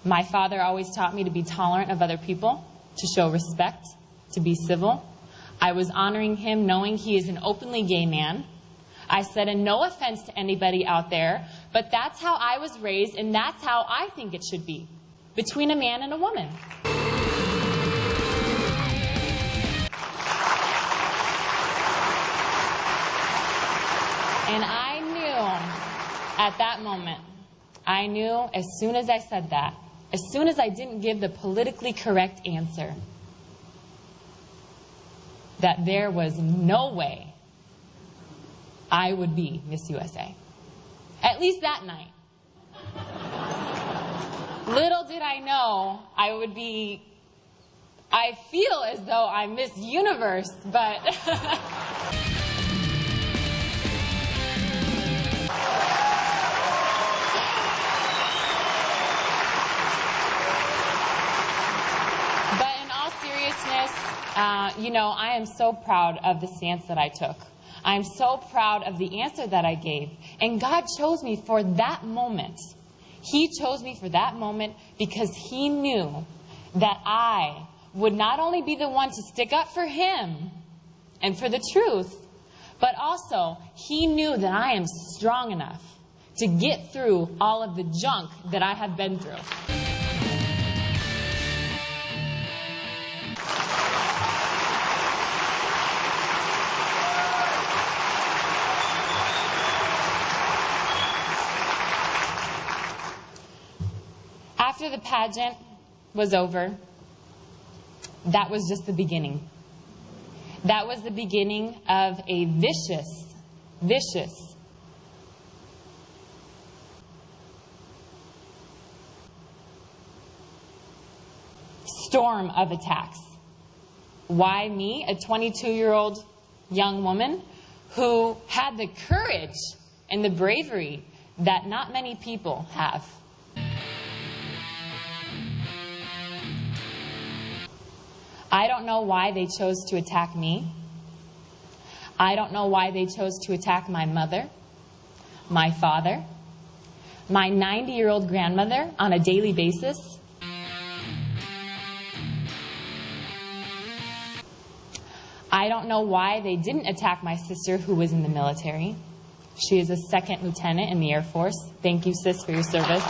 My father always taught me to be tolerant of other people, to show respect, to be civil. I was honoring him knowing he is an openly gay man. I said, and no offense to anybody out there, but that's how I was raised, and that's how I think it should be, between a man and a woman. And I knew at that moment, I knew as soon as I said that, as soon as I didn't give the politically correct answer, that there was no way I would be Miss USA. At least that night. Little did I know I would be, I feel as though I'm Miss Universe, but you know, I am so proud of the stance that I took. I am so proud of the answer that I gave. And God chose me for that moment. He chose me for that moment because He knew that I would not only be the one to stick up for Him and for the truth, but also He knew that I am strong enough to get through all of the junk that I have been through. After the pageant was over, that was just the beginning. That was the beginning of a vicious storm of attacks. Why me, a 22-year-old young woman who had the courage and the bravery that not many people have? I don't know why they chose to attack me. I don't know why they chose to attack my mother, my father, my 90-year-old grandmother on a daily basis. I don't know why they didn't attack my sister who was in the military. She is a second lieutenant in the Air Force. Thank you, sis, for your service.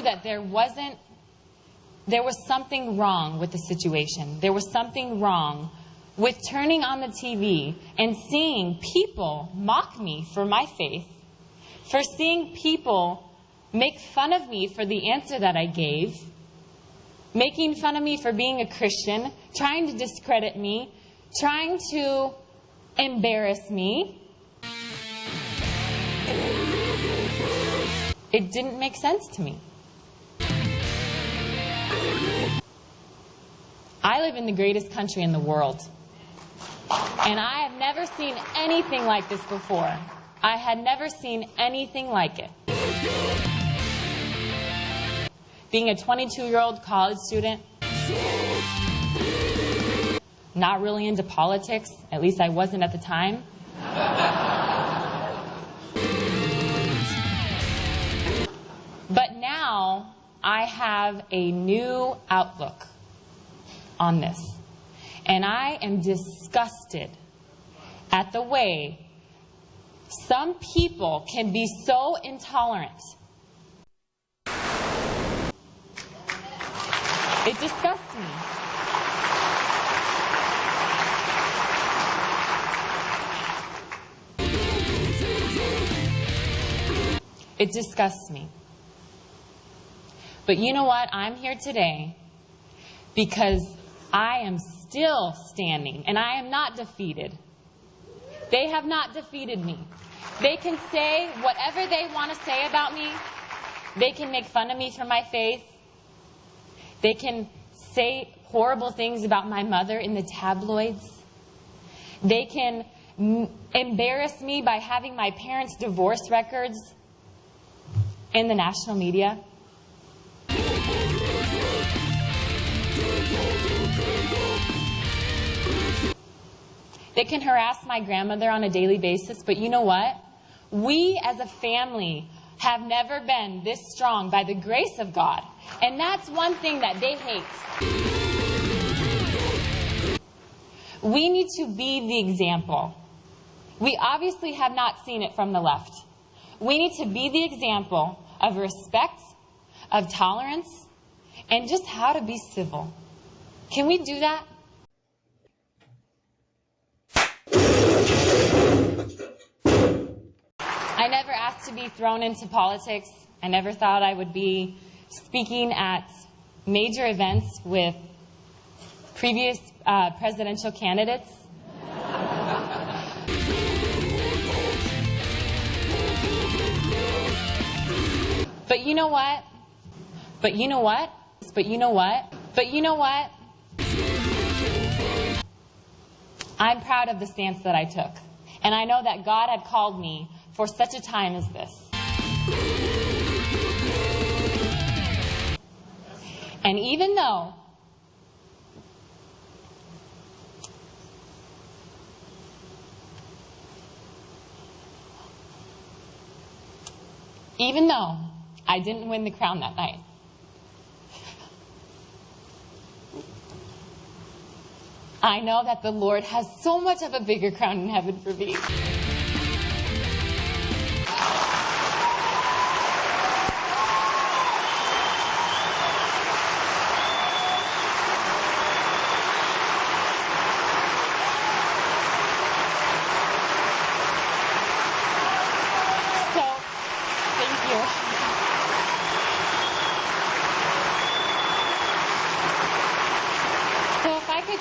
That there was something wrong with the situation. There was something wrong with turning on the TV and seeing people mock me for my faith, for seeing people make fun of me for the answer that I gave, making fun of me for being a Christian, trying to discredit me, trying to embarrass me. It didn't make sense to me. I live in the greatest country in the world, and I have never seen anything like this before. I had never seen anything like it. Being a 22-year-old college student, not really into politics, at least I wasn't at the time. But now I have a new outlook on this. And I am disgusted at the way some people can be so intolerant. It disgusts me. It disgusts me. But you know what? I'm here today because I am still standing, and I am not defeated. They have not defeated me. They can say whatever they want to say about me. They can make fun of me for my faith. They can say horrible things about my mother in the tabloids. They can embarrass me by having my parents' divorce records in the national media. They can harass my grandmother on a daily basis, but you know what? We as a family have never been this strong by the grace of God. And that's one thing that they hate. We need to be the example. We obviously have not seen it from the left. We need to be the example of respect, of tolerance, and just how to be civil. Can we do that? I never asked to be thrown into politics. I never thought I would be speaking at major events with previous presidential candidates. But you know what? But you know what? But you know what? But you know what? I'm proud of the stance that I took. And I know that God had called me for such a time as this. And even though I didn't win the crown that night, I know that the Lord has so much of a bigger crown in heaven for me.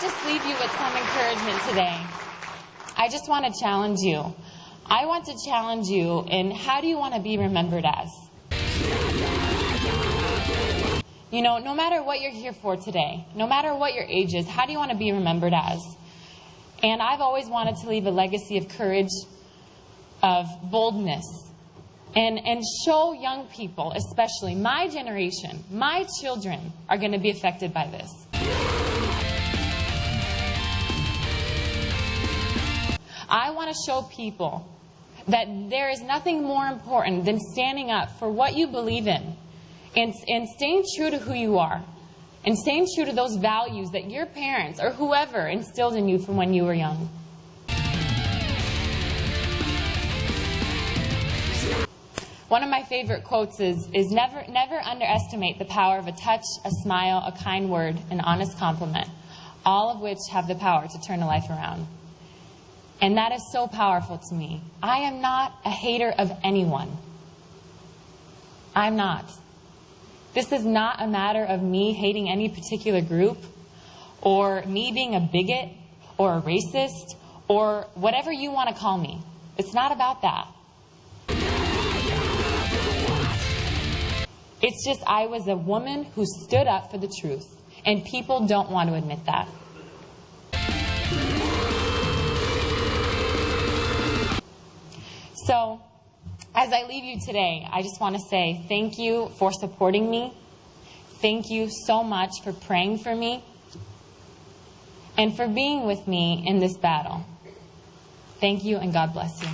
Just leave you with some encouragement today. I just want to challenge you. I want to challenge you in how do you want to be remembered as? You know, no matter what you're here for today, no matter what your age is, how do you want to be remembered as? And I've always wanted to leave a legacy of courage, of boldness, and show young people, especially my generation, my children are going to be affected by this. I want to show people that there is nothing more important than standing up for what you believe in and staying true to who you are and staying true to those values that your parents or whoever instilled in you from when you were young. One of my favorite quotes is never underestimate the power of a touch, a smile, a kind word, an honest compliment, all of which have the power to turn a life around. And that is so powerful to me. I am not a hater of anyone. I'm not. This is not a matter of me hating any particular group or me being a bigot or a racist or whatever you want to call me. It's not about that. It's just I was a woman who stood up for the truth, and people don't want to admit that. So, as I leave you today, I just want to say thank you for supporting me. Thank you so much for praying for me and for being with me in this battle. Thank you, and God bless you.